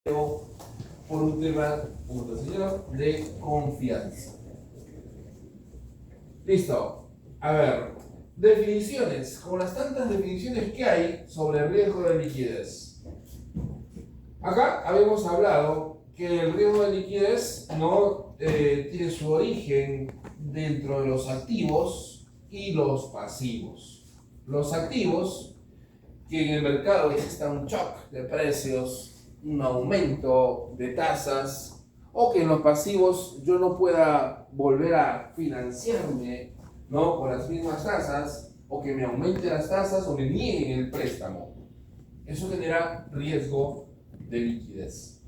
por un tema, como te enseño, de confianza. Listo. A ver, definiciones. Como las tantas definiciones que hay sobre riesgo de liquidez. Acá habíamos hablado que el riesgo de liquidez no tiene su origen dentro de los activos y los pasivos. Los activos, que en el mercado exista un shock de precios, un aumento de tasas, o que en los pasivos yo no pueda volver a financiarme, ¿no?, con las mismas tasas, o que me aumenten las tasas o me nieguen el préstamo. Eso genera riesgo de liquidez.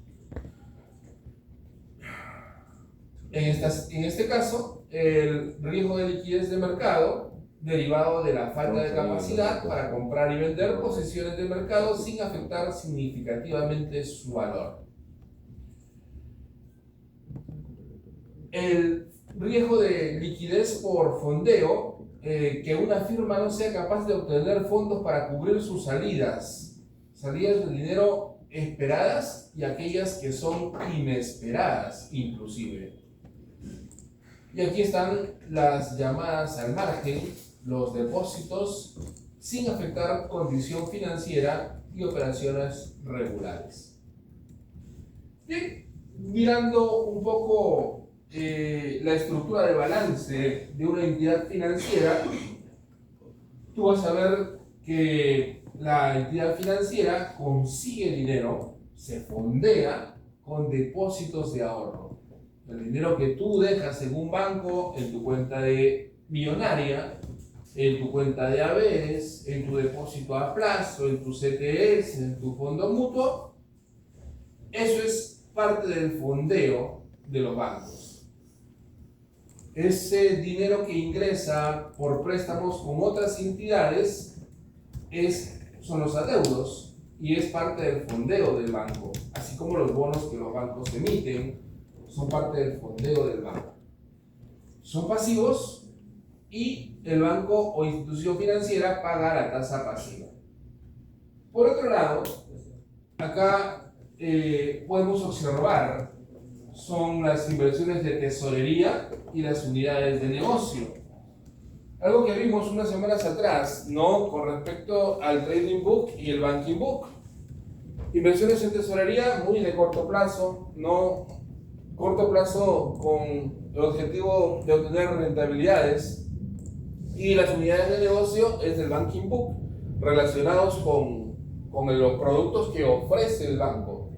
En este caso, el riesgo de liquidez de mercado derivado de la falta de capacidad para comprar y vender posiciones de mercado sin afectar significativamente su valor. El riesgo de liquidez por fondeo, que una firma no sea capaz de obtener fondos para cubrir sus salidas de dinero esperadas y aquellas que son inesperadas inclusive. Y aquí están las llamadas al margen, los depósitos sin afectar condición financiera y operaciones regulares. Bien, mirando un poco la estructura de balance de una entidad financiera, tú vas a ver que la entidad financiera consigue dinero, se fondea con depósitos de ahorro. El dinero que tú dejas en un banco, en tu cuenta de millonaria, en tu cuenta de haberes, en tu depósito a plazo, en tu CTS, en tu fondo mutuo, eso es parte del fondeo de los bancos. Ese dinero que ingresa por préstamos con otras entidades son los adeudos y es parte del fondeo del banco, así como los bonos que los bancos emiten son parte del fondeo del banco. Son pasivos y el banco o institución financiera paga la tasa pasiva. Por otro lado, acá podemos observar son las inversiones de tesorería y las unidades de negocio. Algo que vimos unas semanas atrás, ¿no?, con respecto al trading book y el banking book. Inversiones en tesorería muy de corto plazo, ¿no? Corto plazo con el objetivo de obtener rentabilidades, y las unidades de negocio es del banking book, relacionados con los productos que ofrece el banco.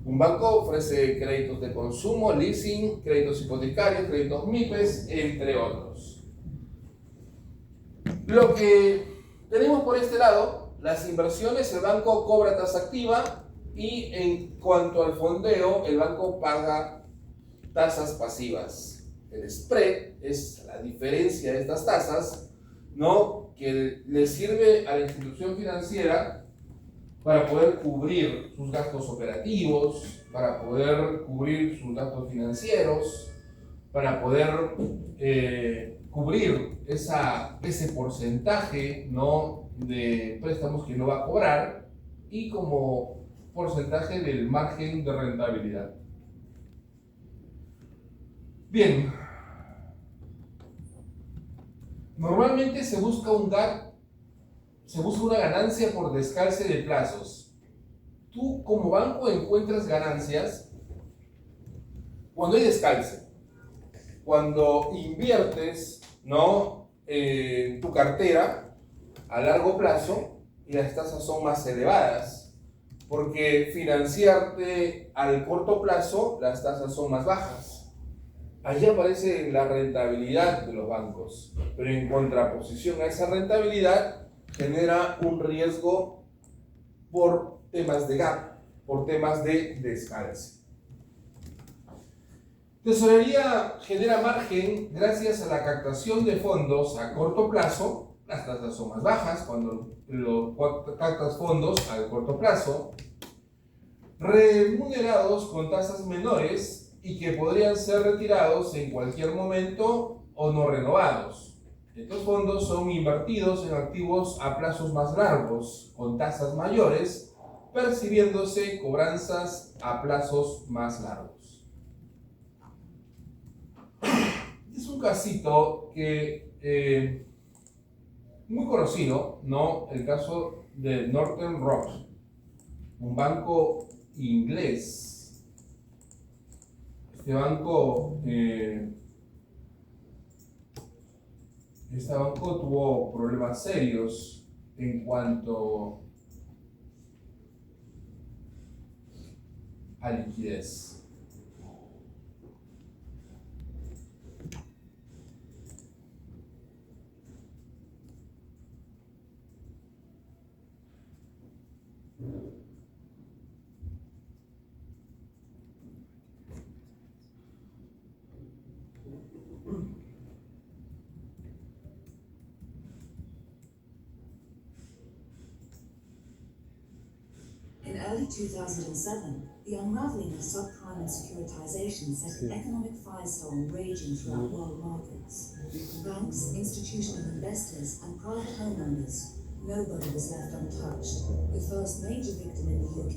Un banco ofrece créditos de consumo, leasing, créditos hipotecarios, créditos MIPES, entre otros. Lo que tenemos por este lado, las inversiones, el banco cobra tasa activa, y en cuanto al fondeo, el banco paga tasas pasivas. El spread es la diferencia de estas tasas, ¿no?, que le sirve a la institución financiera para poder cubrir sus gastos operativos, para poder cubrir sus gastos financieros, para poder cubrir ese porcentaje, ¿no?, de préstamos que no va a cobrar, y como porcentaje del margen de rentabilidad. Bien, normalmente se busca una ganancia por descalce de plazos. Tú como banco encuentras ganancias cuando hay descalce, cuando inviertes, ¿no?, en tu cartera a largo plazo y las tasas son más elevadas, porque financiarte al corto plazo las tasas son más bajas. Allí aparece la rentabilidad de los bancos, pero en contraposición a esa rentabilidad genera un riesgo por temas de gap, por temas de descalce. Tesorería genera margen gracias a la captación de fondos a corto plazo. Las tasas son más bajas cuando captas fondos a corto plazo, remunerados con tasas menores y que podrían ser retirados en cualquier momento o no renovados. Estos fondos son invertidos en activos a plazos más largos, con tasas mayores, percibiéndose cobranzas a plazos más largos. Es un casito que muy conocido, ¿no? El caso de Northern Rock, un banco inglés. Este banco tuvo problemas serios en cuanto a liquidez. In early 2007, the unraveling of subprime and securitization set an economic firestorm raging throughout world markets. Banks, institutional investors, and private homeowners, nobody was left untouched. The first major victim in the UK.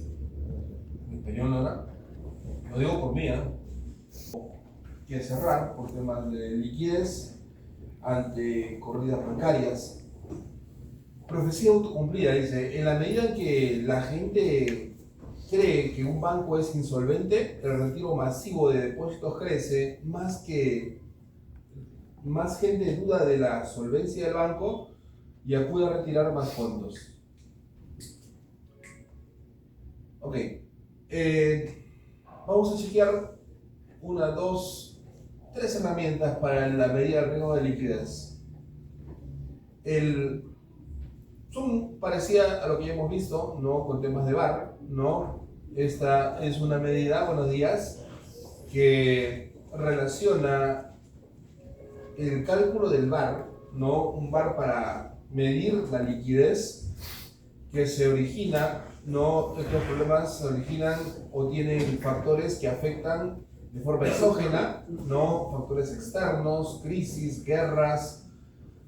En español ahora, lo digo por mí, que cerrar por temas de liquidez ante corridas bancarias. Profecía autocumplida, dice, en la medida en que la gente cree que un banco es insolvente, el retiro masivo de depósitos crece, más gente duda de la solvencia del banco y acude a retirar más fondos. Ok, vamos a chequear 1, 2, 3 herramientas para la medida de riesgo de liquidez. Son parecidas a lo que ya hemos visto, ¿no? Con temas de VaR, ¿no? Esta es una medida, buenos días, que relaciona el cálculo del VaR, ¿no? Un VaR para medir la liquidez que se origina, ¿no? Estos problemas se originan o tienen factores que afectan de forma exógena, ¿no? Factores externos, crisis, guerras,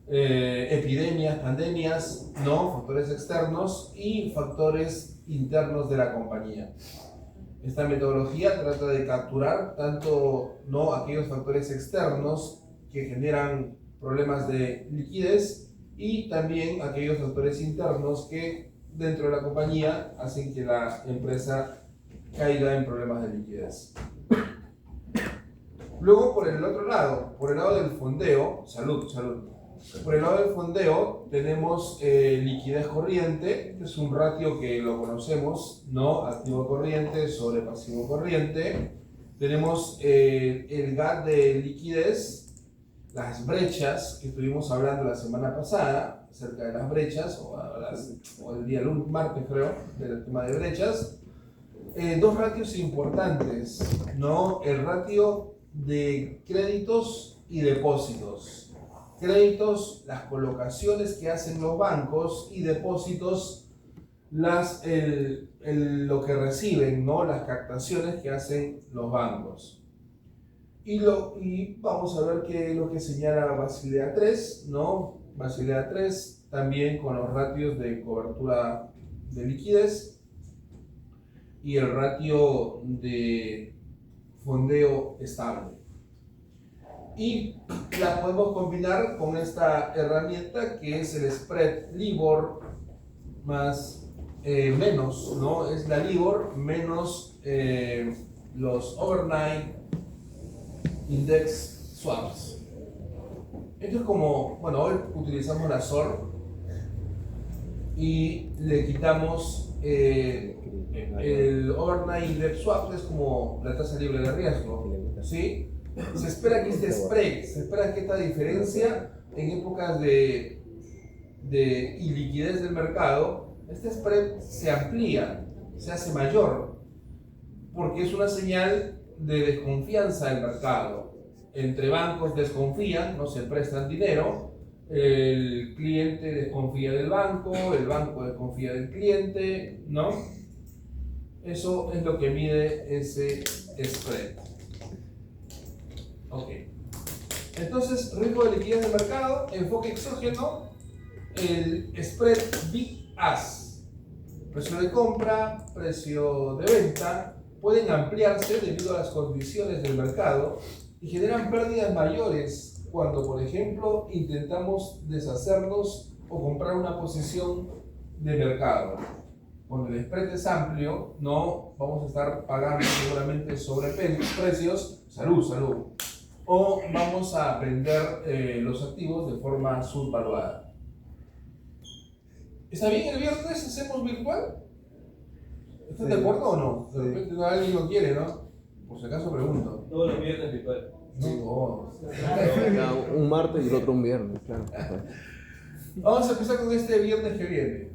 epidemias, pandemias, ¿no? Factores externos y factores internos de la compañía. Esta metodología trata de capturar tanto, ¿no? aquellos factores externos que generan problemas de liquidez y también aquellos factores internos que dentro de la compañía hacen que la empresa caiga en problemas de liquidez. Luego, por el otro lado, por el lado del fondeo, salud. Por el lado del fondeo tenemos liquidez corriente, que es un ratio que lo conocemos, ¿no? Activo corriente sobre pasivo corriente. Tenemos el gap de liquidez, las brechas que estuvimos hablando la semana pasada, acerca de las brechas, o el día martes creo, del tema de brechas. Dos ratios importantes, ¿no? El ratio de créditos y depósitos. Créditos, las colocaciones que hacen los bancos, y depósitos, lo que reciben, ¿no? Las captaciones que hacen los bancos. Y vamos a ver qué es lo que señala Basilea 3, ¿no? Basilea 3 también con los ratios de cobertura de liquidez y el ratio de fondeo estable. Y la podemos combinar con esta herramienta que es el spread LIBOR más menos, ¿no? Es la LIBOR menos los overnight index swaps. Esto es como, bueno, hoy utilizamos la SOR y le quitamos el overnight index swap, es como la tasa libre de riesgo, ¿sí? Se espera que este spread, se espera que esta diferencia en épocas de iliquidez del mercado, este spread se amplía, se hace mayor, porque es una señal de desconfianza del mercado. Entre bancos desconfían, no se prestan dinero, el cliente desconfía del banco, el banco desconfía del cliente, ¿no? Eso es lo que mide ese spread. Ok. Entonces, riesgo de liquidez del mercado, enfoque exógeno, el spread Bid Ask. Precio de compra, precio de venta, pueden ampliarse debido a las condiciones del mercado y generan pérdidas mayores cuando, por ejemplo, intentamos deshacernos o comprar una posición de mercado. Cuando el spread es amplio, no vamos a estar pagando seguramente sobre precios, salud, o vamos a vender los activos de forma subvaluada. ¿Está bien el viernes hacemos virtual? ¿Están de acuerdo o no? De repente alguien lo quiere, ¿no? Por si acaso pregunto. Todos los viernes virtual. No, Un martes y el otro un viernes, claro. vamos a empezar con este viernes que viene.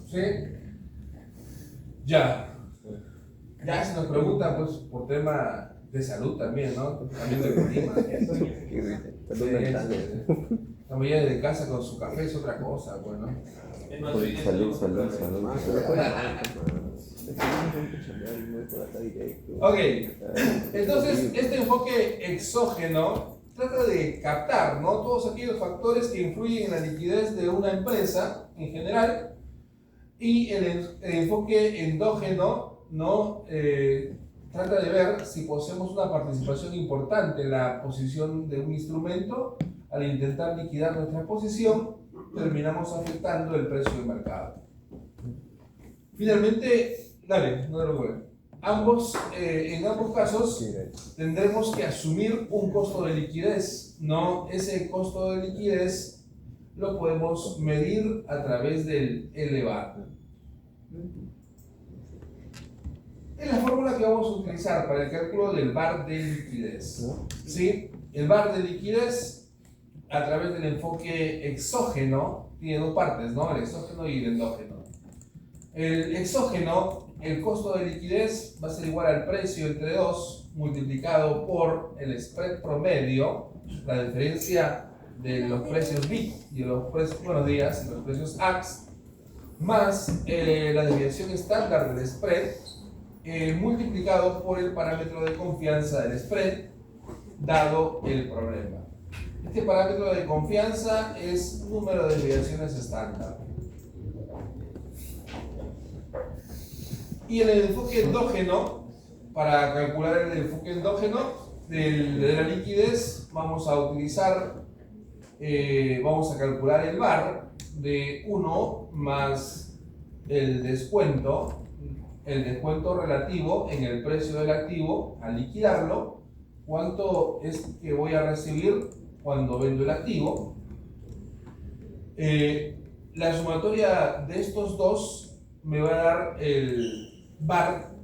¿Sí? Ya. Ya se nos preguntan, pues, por tema de salud también, ¿no? También del clima. Salud mental. Estamos ya desde casa con su café, es otra cosa, pues, ¿no? Es más, Pues, hoy día salud. Ok, entonces este enfoque exógeno trata de captar, ¿no?, todos aquellos factores que influyen en la liquidez de una empresa en general, y el enfoque endógeno, ¿no?, trata de ver si poseemos una participación importante en la posición de un instrumento. Al intentar liquidar nuestra posición, terminamos afectando el precio del mercado. Finalmente, dale, no lo vuelvo. En ambos casos tendremos que asumir un costo de liquidez, ¿no? Ese costo de liquidez lo podemos medir a través del LVAR. Es la fórmula que vamos a utilizar para el cálculo del VAR de liquidez, ¿sí? El VAR de liquidez, a través del enfoque exógeno, tiene dos partes, ¿no? El exógeno y el endógeno. El exógeno, el costo de liquidez va a ser igual al precio entre 2 multiplicado por el spread promedio, la diferencia de los precios BIT y de los precios, buenos días, y los precios AX, más la desviación estándar del spread, multiplicado por el parámetro de confianza del spread, dado el problema. Este parámetro de confianza es número de desviaciones estándar. Y en el enfoque endógeno, para calcular el enfoque endógeno de la liquidez, vamos a utilizar, vamos a calcular el VAR de 1 más el descuento relativo en el precio del activo al liquidarlo. ¿Cuánto es que voy a recibir cuando vendo el activo? La sumatoria de estos dos me va a dar el VAR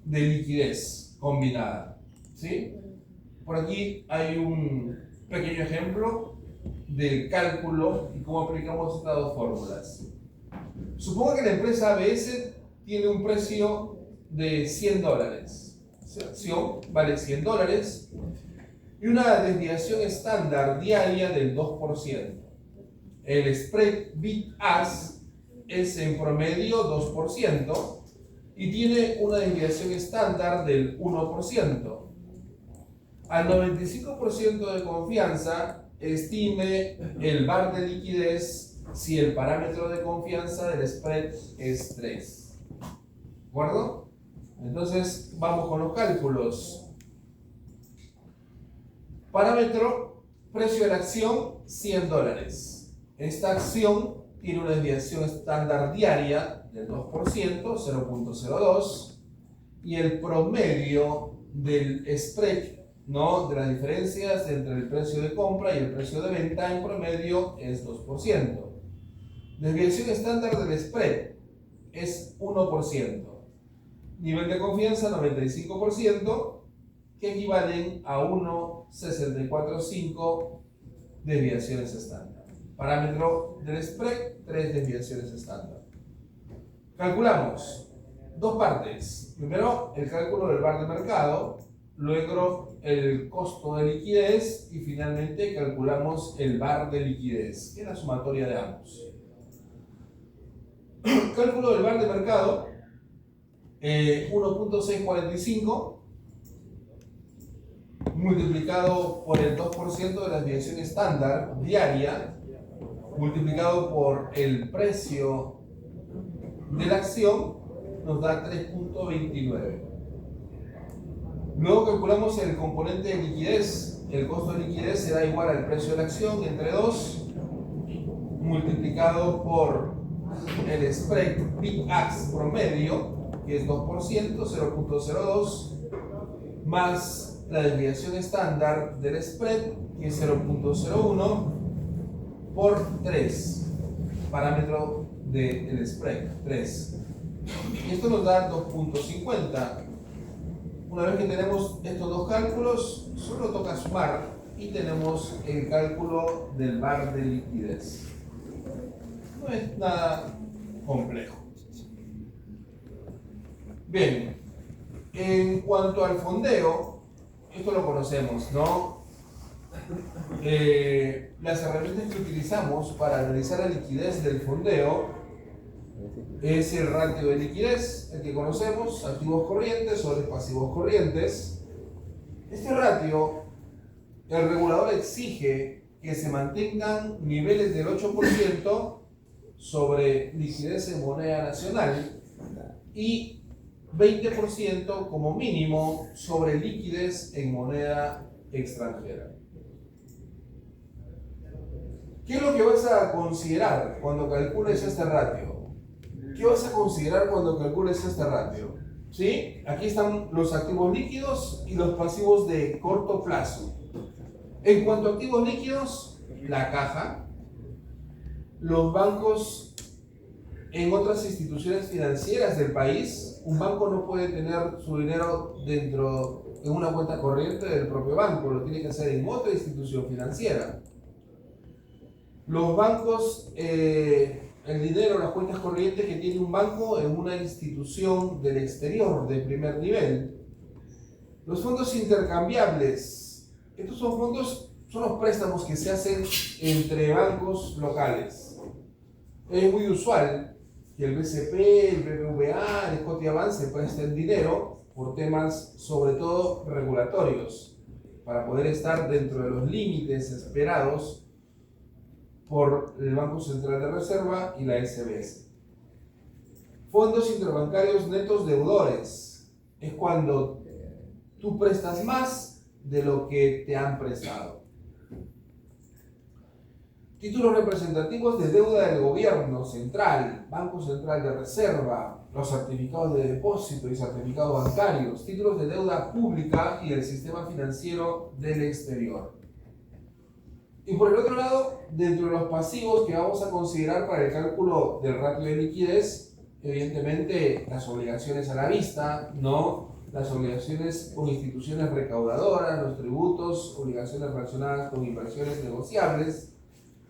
de liquidez combinada, ¿sí? Por aquí hay un pequeño ejemplo del cálculo y cómo aplicamos estas dos fórmulas. Supongo que la empresa ABS tiene un precio de $100. Su acción vale $100 y una desviación estándar diaria del 2%. El spread bid-ask es en promedio 2% y tiene una desviación estándar del 1%. Al 95% de confianza, estime el VAR de liquidez si el parámetro de confianza del spread es 3. ¿De acuerdo? Entonces, vamos con los cálculos. Parámetro, precio de la acción, $100. Esta acción tiene una desviación estándar diaria del 2%, 0.02, y el promedio del spread, ¿no?, de las diferencias entre el precio de compra y el precio de venta en promedio es 2%. Desviación estándar del spread es 1%. Nivel de confianza 95%, que equivalen a 1,645 desviaciones estándar. Parámetro del spread, 3 desviaciones estándar. Calculamos dos partes. Primero, el cálculo del VAR de mercado, luego el costo de liquidez y finalmente calculamos el VAR de liquidez, que es la sumatoria de ambos. Cálculo del VAR de mercado, 1.645 multiplicado por el 2% de la desviación estándar diaria, multiplicado por el precio de la acción nos da 3.29. Luego calculamos el componente de liquidez. El costo de liquidez será igual al precio de la acción entre 2 multiplicado por el spread Big-Ax promedio, que es 2%, 0.02, más la desviación estándar del spread, que es 0.01, por 3, parámetro del spread, 3. Y esto nos da 2.50. Una vez que tenemos estos dos cálculos, solo toca sumar y tenemos el cálculo del VaR de liquidez. No es nada complejo. Bien, en cuanto al fondeo, esto lo conocemos, ¿no? Las herramientas que utilizamos para analizar la liquidez del fondeo es el ratio de liquidez, el que conocemos, activos corrientes sobre pasivos corrientes. Este ratio, el regulador exige que se mantengan niveles del 8% sobre liquidez en moneda nacional y 20% como mínimo sobre liquidez en moneda extranjera. ¿Qué es lo que vas a considerar cuando calcules este ratio? ¿Qué vas a considerar cuando calcules este ratio? ¿Sí? Aquí están los activos líquidos y los pasivos de corto plazo. En cuanto a activos líquidos, la caja, los bancos en otras instituciones financieras del país. Un banco no puede tener su dinero en una cuenta corriente del propio banco, lo tiene que hacer en otra institución financiera. Los bancos, el dinero, las cuentas corrientes que tiene un banco en una institución del exterior de primer nivel. Los fondos intercambiables, estos son los préstamos que se hacen entre bancos locales. Es muy usual que el BCP, el BBVA, el Scotiabank se presten dinero por temas sobre todo regulatorios, para poder estar dentro de los límites esperados por el Banco Central de Reserva y la SBS. Fondos interbancarios netos deudores. Es cuando tú prestas más de lo que te han prestado. Títulos representativos de deuda del gobierno central, Banco Central de Reserva, los certificados de depósito y certificados bancarios, títulos de deuda pública y el sistema financiero del exterior. Y por el otro lado, dentro de los pasivos que vamos a considerar para el cálculo del ratio de liquidez, evidentemente las obligaciones a la vista, ¿no? Las obligaciones con instituciones recaudadoras, los tributos, obligaciones relacionadas con inversiones negociables,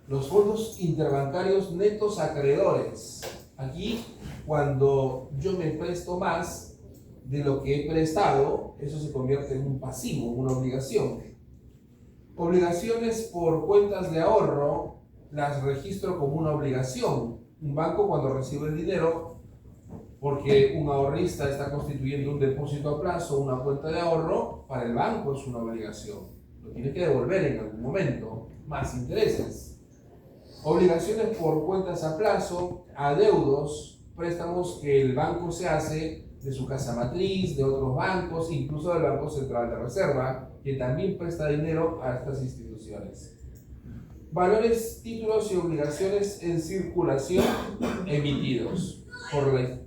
los fondos interbancarios netos acreedores. Aquí, cuando yo me presto más de lo que he prestado, eso se convierte en un pasivo, una obligación. Obligaciones por cuentas de ahorro, las registro como una obligación. Un banco cuando recibe el dinero, porque un ahorrista está constituyendo un depósito a plazo, una cuenta de ahorro, para el banco es una obligación. Lo tiene que devolver en algún momento, más intereses. Obligaciones por cuentas a plazo, adeudos, préstamos que el banco se hace de su casa matriz, de otros bancos, incluso del Banco Central de Reserva, que también presta dinero a estas instituciones. Valores, títulos y obligaciones en circulación emitidos por la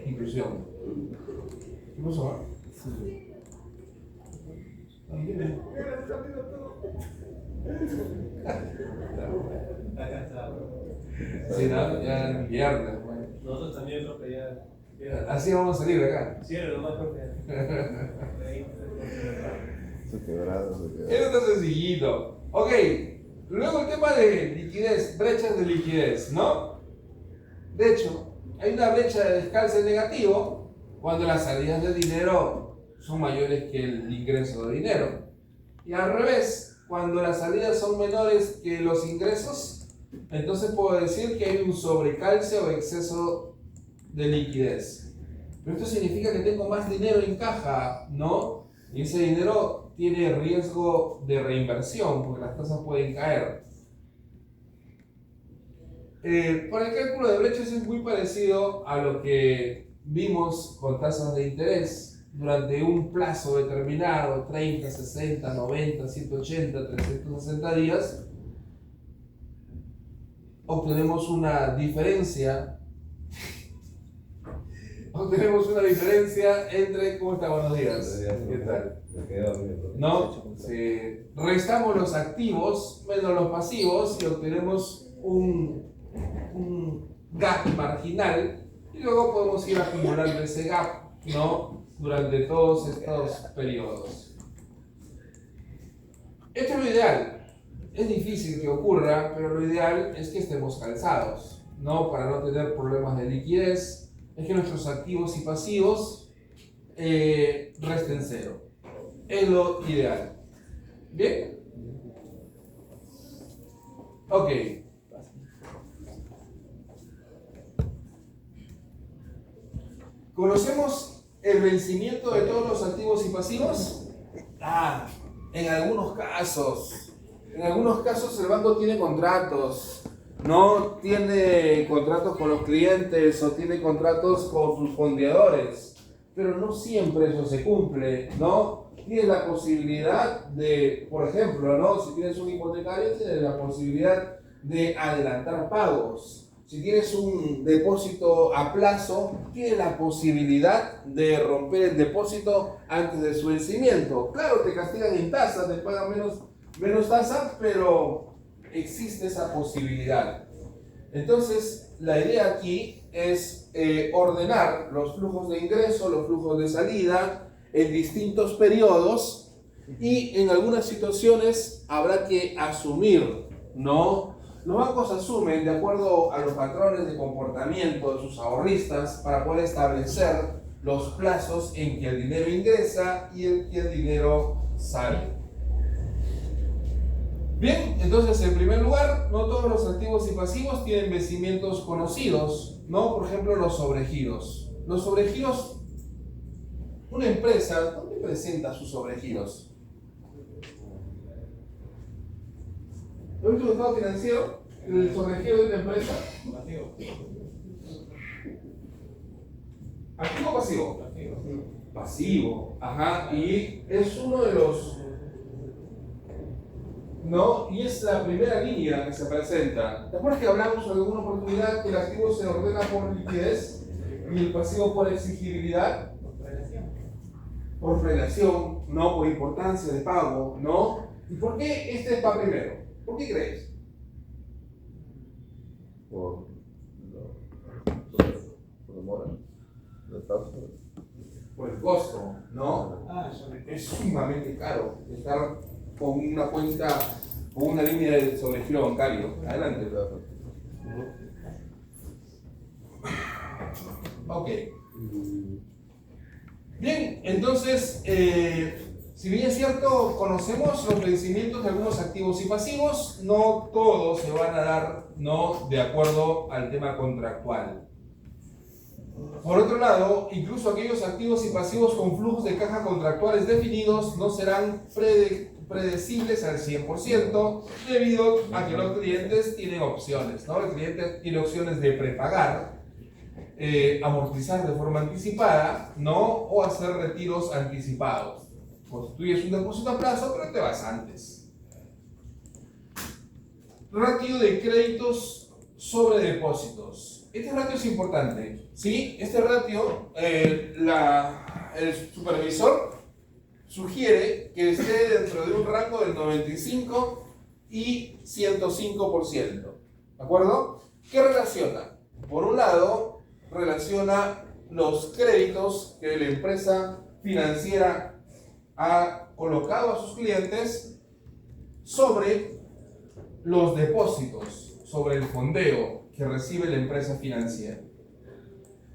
institución. ¿Qué pasó? Está cansado. Sí, no, ya es viernes. Bueno. Nosotros también, profe, ya. Así vamos a salir de acá. Cierre nomás, profe. Se quebrado. Eso está sencillito. Ok, luego el tema de liquidez, brechas de liquidez, ¿no? De hecho, hay una brecha de descalce negativo cuando las salidas de dinero son mayores que el ingreso de dinero. Y al revés, cuando las salidas son menores que los ingresos, entonces puedo decir que hay un sobrecalce o exceso de liquidez. Pero esto significa que tengo más dinero en caja, ¿no? Y ese dinero tiene riesgo de reinversión, porque las tasas pueden caer. Para el cálculo de brechas es muy parecido a lo que vimos con tasas de interés durante un plazo determinado, 30, 60, 90, 180, 360 días. Obtenemos una diferencia entre, ¿cómo está? Buenos días, ¿qué tal? ¿No? Restamos los activos menos los pasivos y obtenemos un gap marginal y luego podemos ir acumulando ese gap, ¿no? Durante todos estos periodos. Esto es lo ideal. Es difícil que ocurra, pero lo ideal es que estemos calzados, ¿no? Para no tener problemas de liquidez, es que nuestros activos y pasivos resten cero. Es lo ideal. ¿Bien? Ok. ¿Conocemos el vencimiento de todos los activos y pasivos? En algunos casos. En algunos casos el banco tiene contratos, no tiene contratos con los clientes o tiene contratos con sus fondeadores, pero no siempre eso se cumple, ¿no? Tienes la posibilidad de, por ejemplo, ¿no? Si tienes un hipotecario, tienes la posibilidad de adelantar pagos. Si tienes un depósito a plazo, tienes la posibilidad de romper el depósito antes de su vencimiento. Claro, te castigan en tasa, te pagan menos tasa, pero existe esa posibilidad. Entonces, la idea aquí es ordenar los flujos de ingreso, los flujos de salida en distintos periodos y en algunas situaciones habrá que asumir, ¿no? Los bancos asumen de acuerdo a los patrones de comportamiento de sus ahorristas para poder establecer los plazos en que el dinero ingresa y en que el dinero sale. Bien, entonces en primer lugar, no todos los activos y pasivos tienen vencimientos conocidos, ¿no? Por ejemplo, los sobregiros. Los sobregiros, una empresa, ¿dónde presenta sus sobregiros? ¿El último estado financiero? ¿El sobregiro de una empresa? ¿Activo o pasivo? Pasivo, ajá, y es uno de los... ¿no? Y es la primera línea que se presenta. ¿Te acuerdas que hablamos en alguna oportunidad que el activo se ordena por liquidez y el pasivo por exigibilidad? Por prelación, no por importancia de pago, ¿no? ¿Y por qué este va primero? ¿Por qué crees? Por demora. Por el costo, ¿no? Es sumamente caro estar con una cuenta, con una línea de sobregiro bancario. Adelante. Ok. Bien, entonces, si bien es cierto, conocemos los vencimientos de algunos activos y pasivos, no todos se van a dar, ¿no?, de acuerdo al tema contractual. Por otro lado, incluso aquellos activos y pasivos con flujos de caja contractuales definidos no serán predecibles al 100% debido a que los clientes tienen opciones, ¿no? El cliente tiene opciones de prepagar, amortizar de forma anticipada, ¿no? O hacer retiros anticipados. Constituyes un depósito a plazo, pero te vas antes. Ratio de créditos sobre depósitos. Este ratio es importante, ¿sí? Este ratio, el supervisor sugiere que esté dentro de un rango del 95 y 105%. ¿De acuerdo? ¿Qué relaciona? Por un lado, relaciona los créditos que la empresa financiera ha colocado a sus clientes sobre los depósitos, sobre el fondeo que recibe la empresa financiera.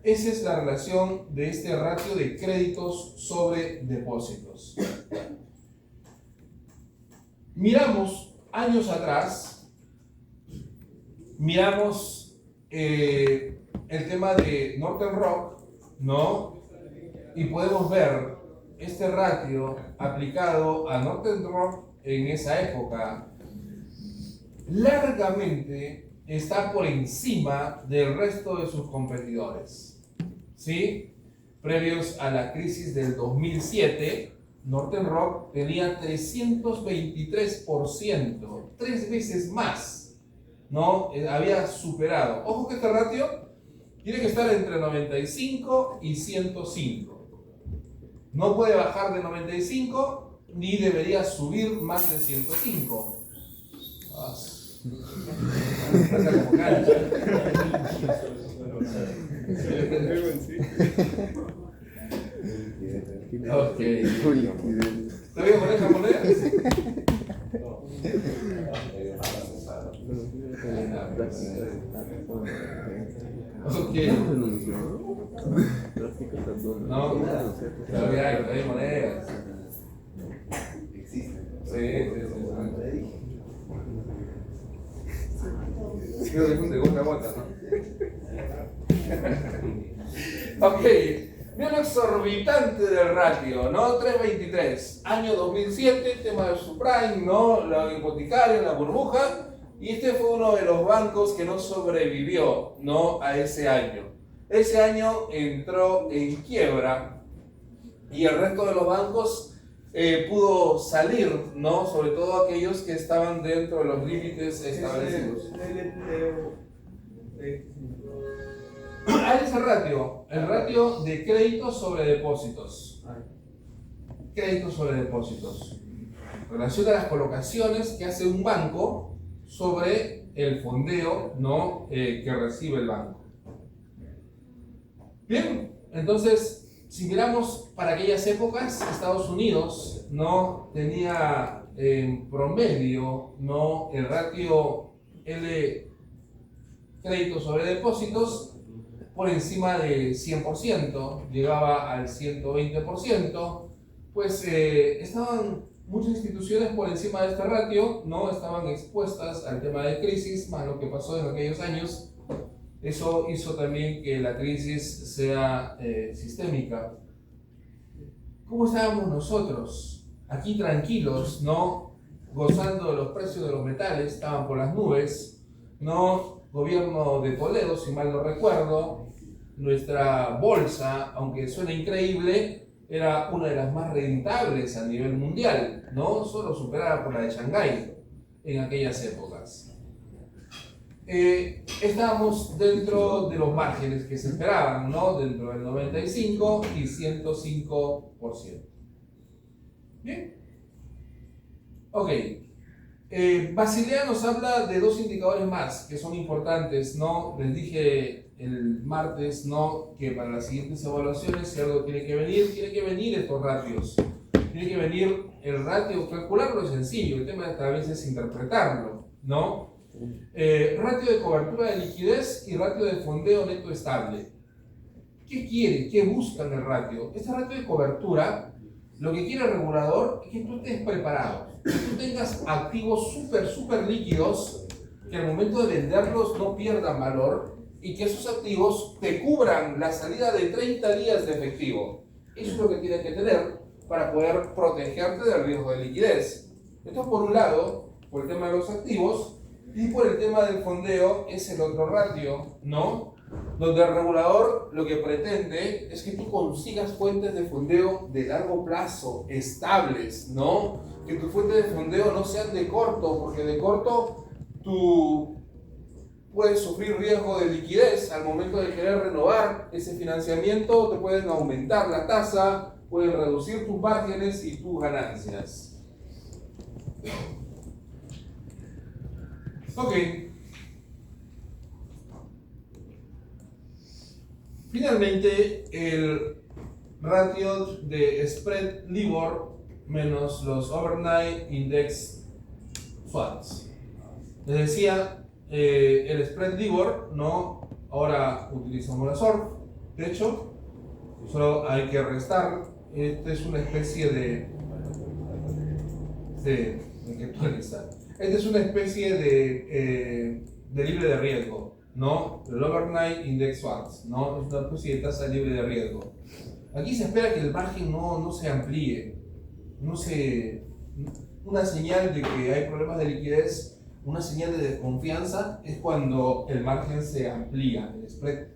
Esa es la relación de este ratio de créditos sobre depósitos. Miramos años atrás, miramos el tema de Northern Rock, ¿no? Y podemos ver este ratio aplicado a Northern Rock en esa época largamente está por encima del resto de sus competidores. ¿Sí? Previos a la crisis del 2007, Northern Rock tenía 323%, 3 veces más, ¿no? Había superado. Ojo que este ratio tiene que estar entre 95 y 105. No puede bajar de 95 ni debería subir más de 105. Pasa como cancha. Ok. ¿Está bien con esa moneda? Ok. No, todavía hay monedas. Existen. Sí. Creo que es un segunda vuelta, ¿no? Ok, bien exorbitante del ratio, ¿no? 3.23, año 2007, tema del subprime, ¿no? La hipotecaria, la burbuja, y este fue uno de los bancos que no sobrevivió, ¿no? A ese año. Ese año entró en quiebra y el resto de los bancos pudo salir, ¿no? Sobre todo aquellos que estaban dentro de los límites establecidos. Ahí es el ratio de créditos sobre depósitos. Créditos sobre depósitos. Relaciona las colocaciones que hace un banco sobre el fondeo, ¿no? Que recibe el banco. Bien, entonces, si miramos para aquellas épocas, Estados Unidos no tenía en promedio, ¿no? El ratio L crédito sobre depósitos por encima del 100%, llegaba al 120%, pues estaban muchas instituciones por encima de este ratio, no estaban expuestas al tema de crisis, más lo que pasó en aquellos años. Eso hizo también que la crisis sea sistémica. ¿Cómo estábamos nosotros? Aquí tranquilos, ¿no? Gozando de los precios de los metales, estaban por las nubes, ¿no? Gobierno de Toledo, si mal no recuerdo, nuestra bolsa, aunque suena increíble, era una de las más rentables a nivel mundial, ¿no? Solo superada por la de Shanghái en aquellas épocas. Estábamos dentro de los márgenes que se esperaban, ¿no? Dentro del 95 y 105%. Bien. Ok. Basilea nos habla de dos indicadores más que son importantes, ¿no? Les dije el martes, ¿no? Que para las siguientes evaluaciones, si algo tiene que venir estos ratios. Tiene que venir el ratio, calcularlo es sencillo, el tema esta vez es interpretarlo, ¿no? Ratio de cobertura de liquidez y ratio de fondeo neto estable. ¿Qué quiere? ¿Qué busca en el ratio? Este ratio de cobertura, lo que quiere el regulador es que tú estés preparado, que tú tengas activos súper líquidos, que al momento de venderlos no pierdan valor y que esos activos te cubran la salida de 30 días de efectivo. Eso es lo que tienes que tener para poder protegerte del riesgo de liquidez. Esto por un lado, por el tema de los activos. Y por el tema del fondeo es el otro ratio, ¿no? Donde el regulador lo que pretende es que tú consigas fuentes de fondeo de largo plazo, estables, ¿no? Que tus fuentes de fondeo no sean de corto, porque de corto tú puedes sufrir riesgo de liquidez al momento de querer renovar ese financiamiento, te pueden aumentar la tasa, pueden reducir tus márgenes y tus ganancias. Ok. Finalmente, el ratio de spread LIBOR menos los overnight index swaps. Les decía, el spread LIBOR, ¿no? Ahora utilizamos la SORF, de hecho, solo hay que restar. Esta es una especie de que actualizar. Esta es una especie de libre de riesgo, ¿no? El overnight index swaps, ¿no? Es una especie de tasa libre de riesgo. Aquí se espera que el margen no se amplíe, una señal de que hay problemas de liquidez Una señal de desconfianza es cuando el margen se amplía, el spread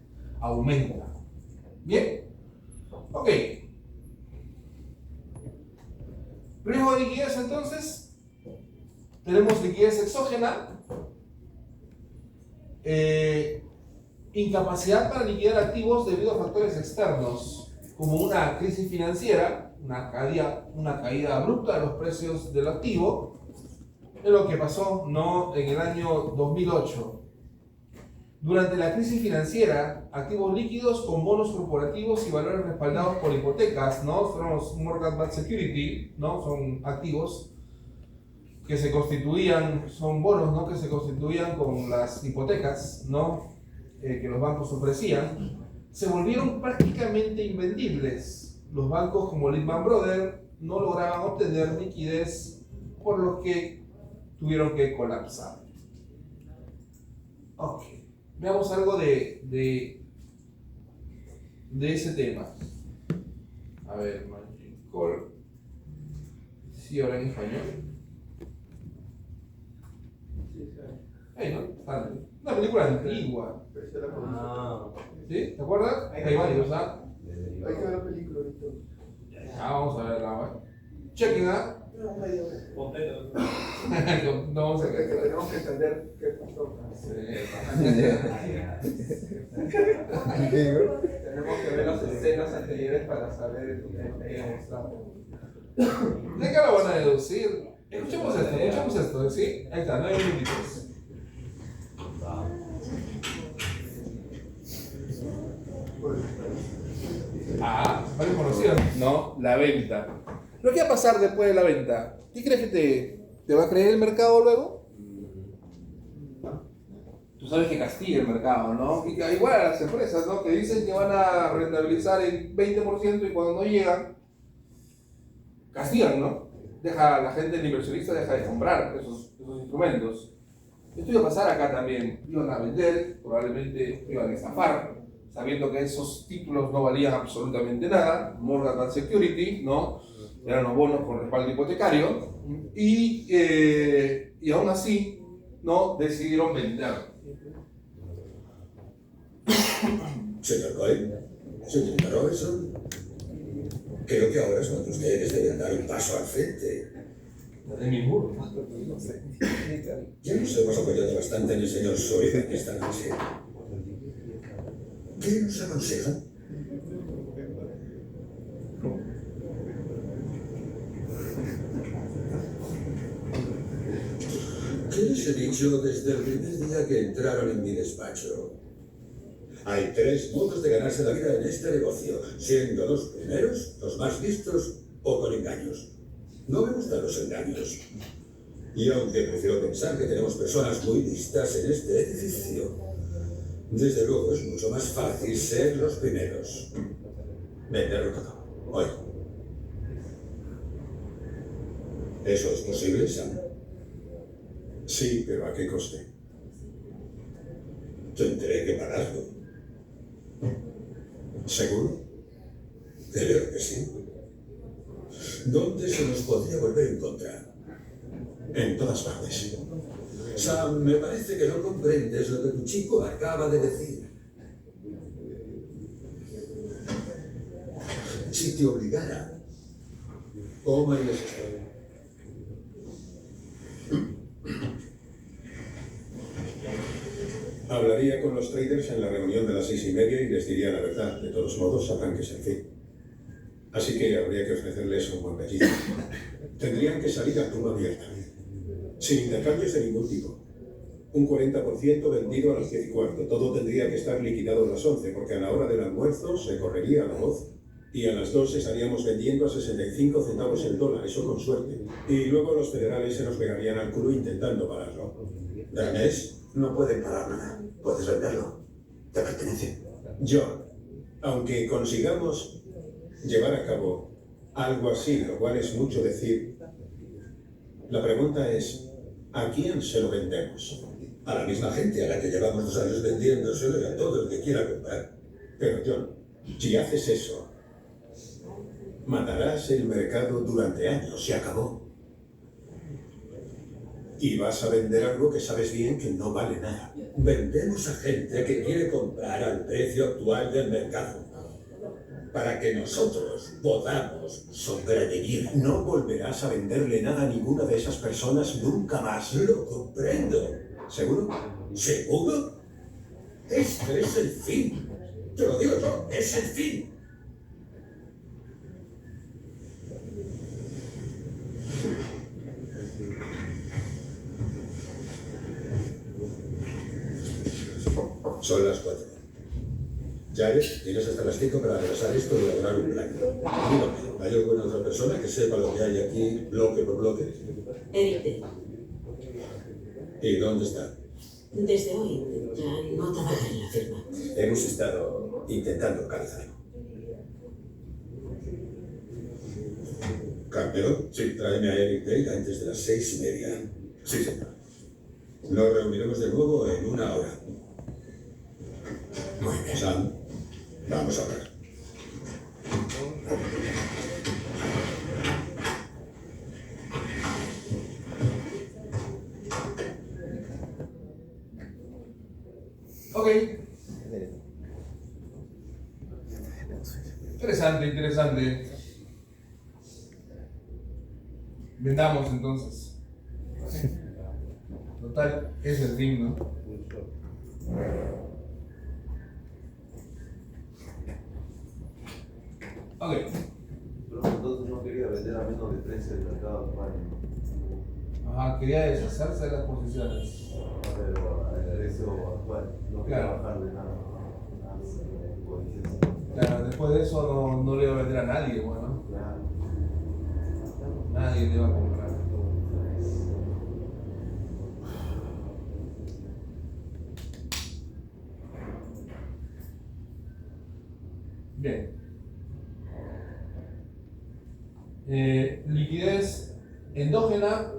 aumenta. Bien, ok. Riesgo de liquidez entonces. Tenemos liquidez exógena. Incapacidad para liquidar activos debido a factores externos, como una crisis financiera, una caída abrupta de los precios del activo. Es lo que pasó en el año 2008. Durante la crisis financiera, activos líquidos con bonos corporativos y valores respaldados por hipotecas, ¿no? Son los mortgage-backed security, ¿no? Son activos que se constituían, son bonos, ¿no? Que se constituían con las hipotecas, ¿no? Que los bancos ofrecían, se volvieron prácticamente invendibles. Los bancos como Lehman Brothers no lograban obtener liquidez, por lo que tuvieron que colapsar. Ok, veamos algo de ese tema. A ver, margin call. Sí, ahora en español. Ahí, ¿no? Una película antigua. ¿Sí? ¿Te acuerdas? Hay varios, ¿ah? Hay que ver la película ahorita. Ya, vamos a verla, chequen, ¿ah? No, media hora. No vamos a Porque ver. tenemos que entender qué pasó. Tenemos que ver las escenas anteriores para saber el que mostramos. ¿De qué lo van a deducir? Escuchemos esto, ¿sí? Ahí está, 9 minutitos. Varios conocidos. No, la venta. ¿Pero qué va a pasar después de la venta? ¿Qué crees que te va a creer el mercado luego? Tú sabes que castiga el mercado, ¿no? Y que igual a las empresas, ¿no? Que dicen que van a rentabilizar el 20% y cuando no llegan, castigan, ¿no? La gente, el inversionista, deja de comprar esos instrumentos. Esto iba a pasar acá también. Iban a vender, probablemente iban a estafar, sabiendo que esos títulos no valían absolutamente nada, mortgage security, ¿no? Eran los bonos con respaldo hipotecario, y aún así, ¿no? Decidieron vender. Señor Cohen, señorita Robertson, creo que ahora es cuando ustedes deben dar un paso al frente. De mi burro, no sé. Ya nos hemos apoyado bastante en el señor Sullivan esta noche. ¿Qué nos aconseja? ¿Qué les he dicho desde el primer día que entraron en mi despacho? Hay 3 modos de ganarse la vida en este negocio, siendo los primeros, los más listos o con engaños. No me gustan los engaños. Y aunque prefiero pensar que tenemos personas muy listas en este edificio, desde luego es mucho más fácil ser los primeros. Venderlo todo, hoy. ¿Eso es posible, Sam? Sí, pero ¿a qué coste? Tendré que pagarlo. ¿Seguro? Creo que sí. ¿Dónde se nos podría volver a encontrar? En todas partes. Sam, me parece que no comprendes lo que tu chico acaba de decir. Si te obligara, ¿cómo harías esto? Hablaría con los traders en la reunión de las 6:30 y les diría la verdad. De todos modos, sabrán que es el fin. Así que habría que ofrecerles un buen gallito. Tendrían que salir a tumba abierta, sin intercambios de ningún tipo. Un 40% vendido a las 10:15. Todo tendría que estar liquidado a las 11, porque a la hora del almuerzo se correría la voz. Y a las 2 estaríamos vendiendo a 65 centavos el dólar, eso con suerte. Y luego los federales se nos pegarían al culo intentando pararlo. Danés, no pueden parar nada. Puedes venderlo. Te pertenece. John, aunque consigamos llevar a cabo algo así, lo cual es mucho decir, la pregunta es, ¿a quién se lo vendemos? A la misma gente a la que llevamos 2 años vendiéndoselo y a todo el que quiera comprar. Pero John, si haces eso, matarás el mercado durante años. Se acabó. Y vas a vender algo que sabes bien que no vale nada. Vendemos a gente que quiere comprar al precio actual del mercado, para que nosotros podamos sobrevivir. No volverás a venderle nada a ninguna de esas personas nunca más. Lo comprendo. ¿Seguro? ¿Seguro? Este es el fin. Te lo digo yo, es el fin. Son las 4. Giles, tienes hasta las 5 para repasar esto y elaborar un plan. Dígame, ¿hay alguna otra persona que sepa lo que hay aquí, bloque por bloque? Eric, ¿Y dónde está? desde hoy ya no trabaja en la firma. Hemos estado intentando localizarlo. ¿Campbell? Sí, tráeme a Eric Dale antes de las 6:30. Sí, señor. Nos reuniremos de nuevo en 1 hora. Muy bien. Sam, vamos a hablar. Ok. Interesante, interesante. Vendamos entonces. Total, es el fin, ¿no? Ok. Pero entonces no quería vender a menos de precio del mercado actual. Ajá, quería deshacerse de las posiciones. Pero al precio actual no quería Claro. bajarle nada. Claro, después de eso no le iba a vender a nadie, bueno. Claro. Nadie le iba a comprar. Bien. Liquidez endógena,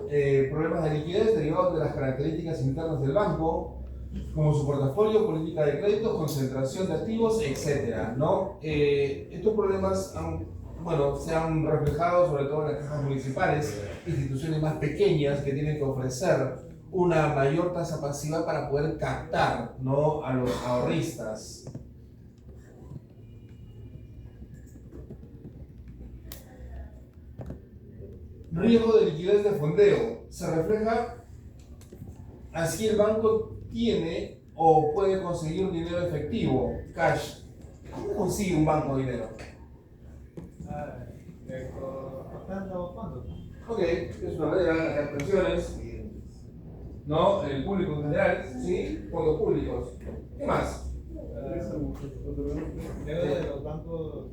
problemas de liquidez derivados de las características internas del banco, como su portafolio, política de crédito, concentración de activos, etc. ¿No? Estos problemas se han reflejado sobre todo en las cajas municipales, instituciones más pequeñas que tienen que ofrecer una mayor tasa pasiva para poder captar, ¿no?, a los ahorristas. Riesgo de liquidez de fondeo. Se refleja así el banco tiene o puede conseguir dinero efectivo, cash. ¿Cómo consigue un banco dinero? Apostando fondos. Ok, es una manera, las pensiones, ¿no? El público en general, ¿sí? Fondos públicos. ¿Qué más? Deuda de los bancos.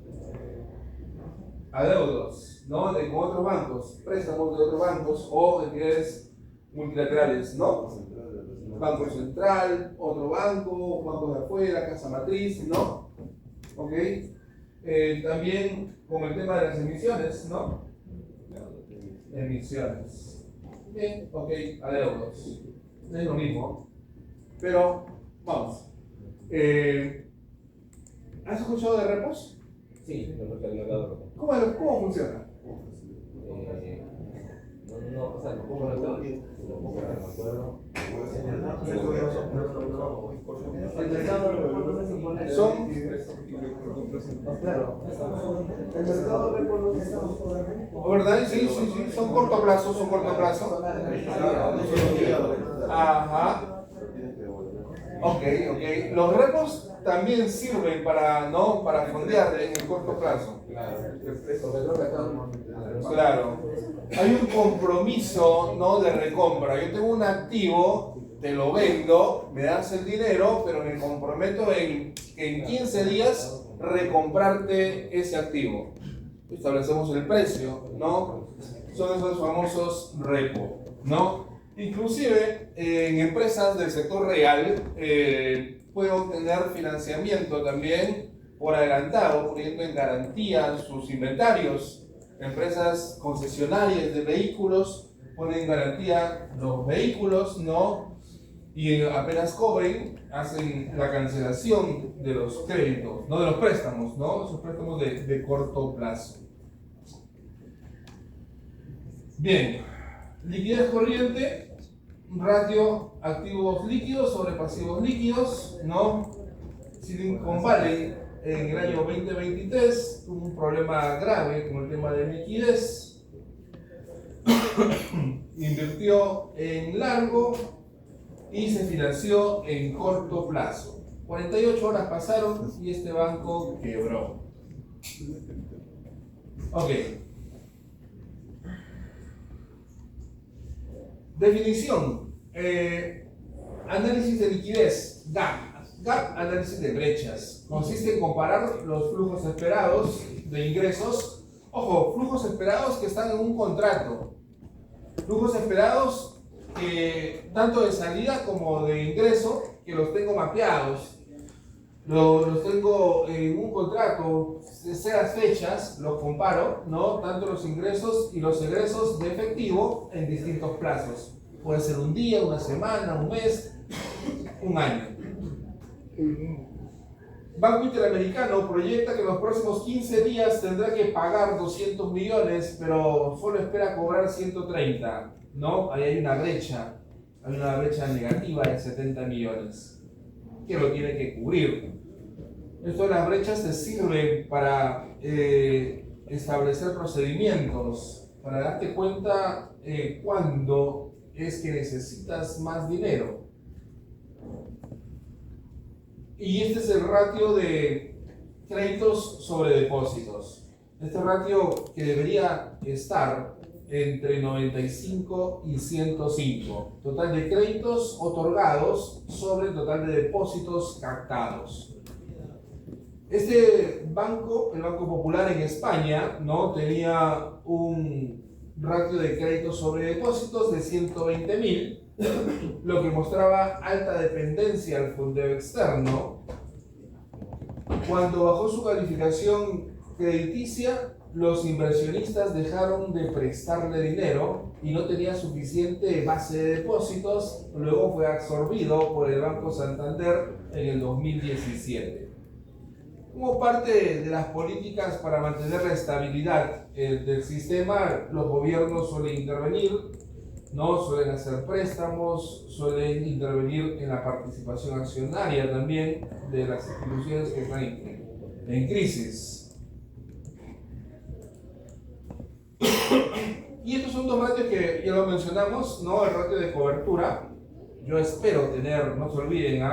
Adeudos, ¿no? Con otros bancos, préstamos de otros bancos o entidades multilaterales, ¿no? Banco Central, otro banco, bancos de afuera, casa matriz, ¿no? Ok. También con el tema de las emisiones, ¿no? Emisiones. Bien, ok, adeudos. Es lo mismo. Pero, vamos. ¿Has escuchado de repos? Sí, lo que había hablado. ¿Cómo funciona? No, o sea, lo pongo en el cambio, lo pongo en el acuerdo. El mercado de reportes se supone. Son. Claro, el mercado de reportes ¿Verdad? Sí, son corto plazo, Ajá. Ok. Los repos también sirven para fondear en el corto plazo. Claro. Hay un compromiso, ¿no?, de recompra. Yo tengo un activo, te lo vendo, me das el dinero, pero me comprometo en 15 días recomprarte ese activo. Establecemos el precio, ¿no? Son esos famosos repo, ¿no? Inclusive en empresas del sector real pueden obtener financiamiento también por adelantado, poniendo en garantía sus inventarios. Empresas concesionarias de vehículos ponen en garantía los vehículos, ¿no? Y apenas cobren, hacen la cancelación de los créditos, no de los préstamos, ¿no? Esos préstamos de corto plazo. Bien, liquidez corriente ratio activos líquidos sobre pasivos líquidos, ¿no? Silicon Valley en el año 2023 tuvo un problema grave con el tema de liquidez. Invirtió en largo y se financió en corto plazo. 48 horas pasaron y este banco quebró. Ok. Definición. Análisis de liquidez. GAP. GAP, análisis de brechas. Consiste en comparar los flujos esperados de ingresos. Ojo, flujos esperados que están en un contrato. Flujos esperados que tanto de salida como de ingreso, que los tengo mapeados. Los tengo en un contrato, sea fechas, los comparo, ¿no? Tanto los ingresos y los egresos de efectivo en distintos plazos. Puede ser un día, una semana, un mes, un año. Banco Interamericano proyecta que en los próximos 15 días tendrá que pagar 200 millones, pero solo espera cobrar 130, ¿no? Ahí hay una brecha negativa de 70 millones, que lo tiene que cubrir. Esto de las brechas te sirve para establecer procedimientos, para darte cuenta cuándo es que necesitas más dinero. Y este es el ratio de créditos sobre depósitos. Este ratio que debería estar entre 95 y 105. Total de créditos otorgados sobre el total de depósitos captados. Este banco, el Banco Popular en España, ¿no? Tenía un ratio de créditos sobre depósitos de 120.000, lo que mostraba alta dependencia al fondeo externo. Cuando bajó su calificación crediticia, los inversionistas dejaron de prestarle dinero y no tenía suficiente base de depósitos. Luego fue absorbido por el Banco Santander en el 2017. Como parte de las políticas para mantener la estabilidad del sistema, los gobiernos suelen intervenir, ¿no? Suelen hacer préstamos, suelen intervenir en la participación accionaria también de las instituciones que están en crisis. Y estos son dos ratios que ya lo mencionamos, ¿no? El ratio de cobertura. Yo espero tener, no se olviden,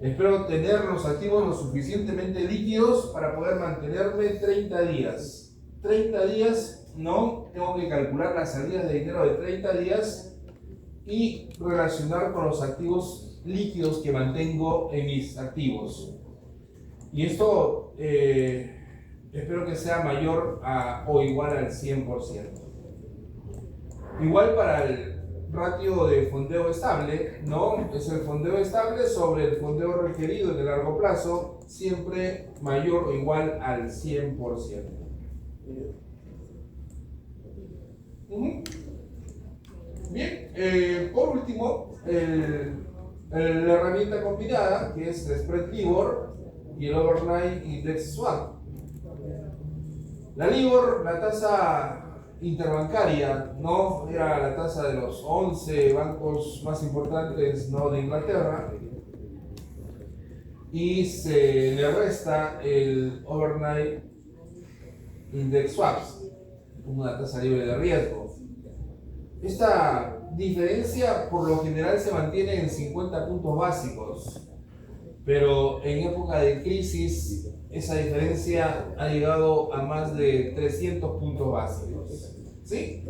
espero tener los activos lo suficientemente líquidos para poder mantenerme 30 días. 30 días, ¿no? Tengo que calcular las salidas de dinero de 30 días y relacionar con los activos líquidos que mantengo en mis activos. Y esto espero que sea mayor o igual al 100%. Igual para el ratio de fondeo estable, ¿no? Es el fondeo estable sobre el fondeo requerido en el largo plazo, siempre mayor o igual al 100%. Bien, por último, la herramienta combinada, que es el Spread Libor y el Overnight Index Swap. La Libor, la tasa interbancaria, ¿no? Era la tasa de los 11 bancos más importantes, ¿no? De Inglaterra, y se le resta el Overnight Index Swaps, una tasa libre de riesgo. Esta diferencia por lo general se mantiene en 50 puntos básicos, pero en época de crisis esa diferencia ha llegado a más de 300 puntos básicos. ¿Sí?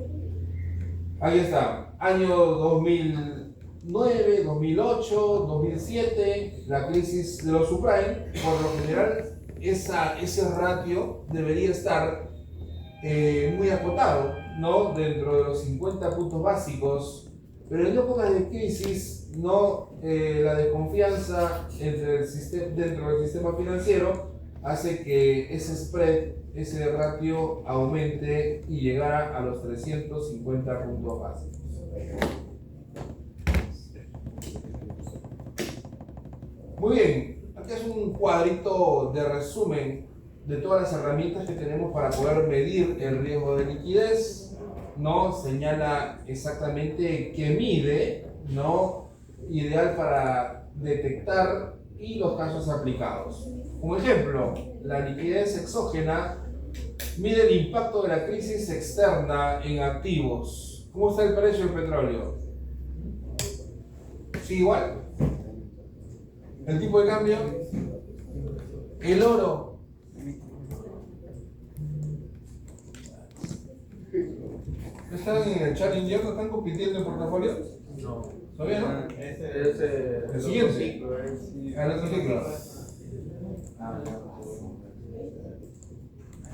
Ahí está. Año 2009, 2008, 2007, la crisis de los subprime. Por lo general, ese ratio debería estar muy acotado, ¿no? Dentro de los 50 puntos básicos. Pero en épocas de crisis, ¿no? La desconfianza dentro del sistema financiero hace que ese spread, ese ratio aumente y llegara a los 350 puntos básicos. Muy bien, aquí es un cuadrito de resumen de todas las herramientas que tenemos para poder medir el riesgo de liquidez. no señala exactamente qué mide, ¿no? Ideal para detectar y los casos aplicados. Como ejemplo, la liquidez exógena mide el impacto de la crisis externa en activos. ¿Cómo está el precio del petróleo? ¿Sí igual? ¿El tipo de cambio? ¿El oro? ¿Están en el Challenger? ¿No están compitiendo en portafolio? No. ¿Todavía no? El siguiente. El otro ciclo.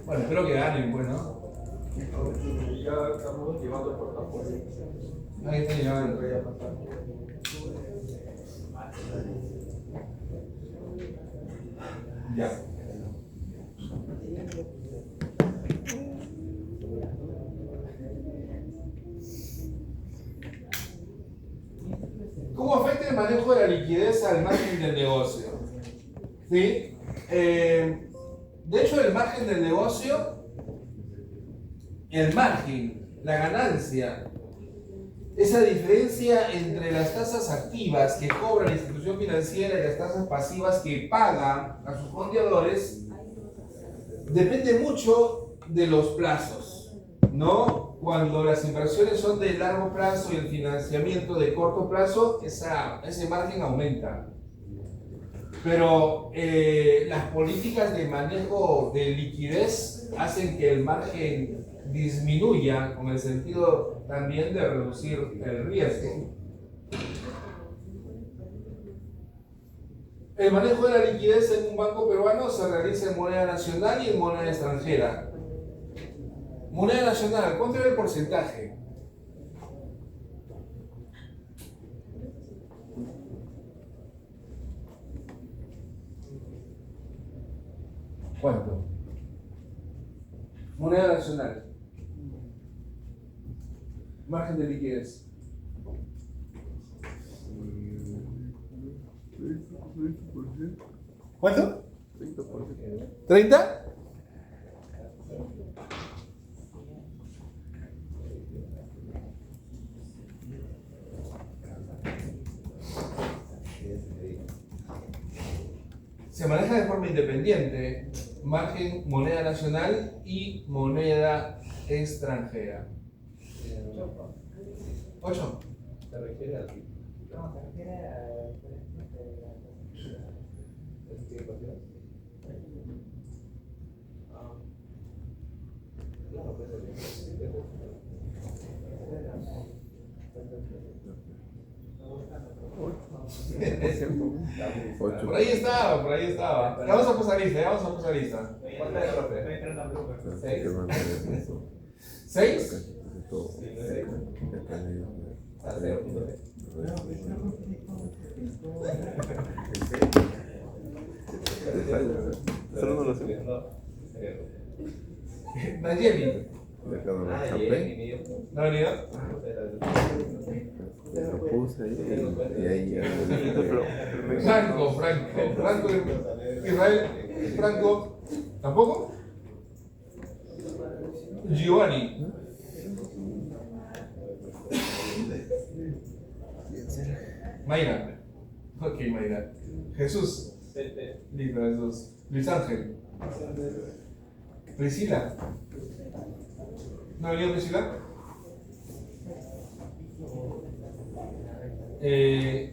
Bueno, espero que ganen, pues, ¿no? Ya estamos llevando portafolio. Ahí está llegando. Ya. ¿Cómo afecta el manejo de la liquidez al margen del negocio? ¿Sí? De hecho, el margen del negocio, el margen, la ganancia, esa diferencia entre las tasas activas que cobra la institución financiera y las tasas pasivas que paga a sus fondeadores, depende mucho de los plazos, ¿no? Cuando las inversiones son de largo plazo y el financiamiento de corto plazo, ese margen aumenta. Pero las políticas de manejo de liquidez hacen que el margen disminuya, con el sentido también de reducir el riesgo. El manejo de la liquidez en un banco peruano se realiza en moneda nacional y en moneda extranjera. Moneda nacional, ¿cuánto era el porcentaje? ¿Cuánto? Moneda nacional. Margen de liquidez. ¿Cuánto? 30%. ¿30? Se maneja de forma independiente, margen moneda nacional y moneda extranjera. 8. Se refiere al tipo. No, se refiere a Claro, pues Por ahí estaba, por ahí estaba. Ya vamos a pasar lista, ya vamos a pasar lista. ¿Cuánto es, profe? 6. Solo no lo sé. Nayeli. ¿No ha venido? Lo puse ahí y ahí ya. Franco, Israel, Franco, ¿tampoco? Giovanni. Mayra. Ok, Mayra. Jesús. Listo, Jesús. Luis Ángel. Priscila. ¿No ha venido Priscila?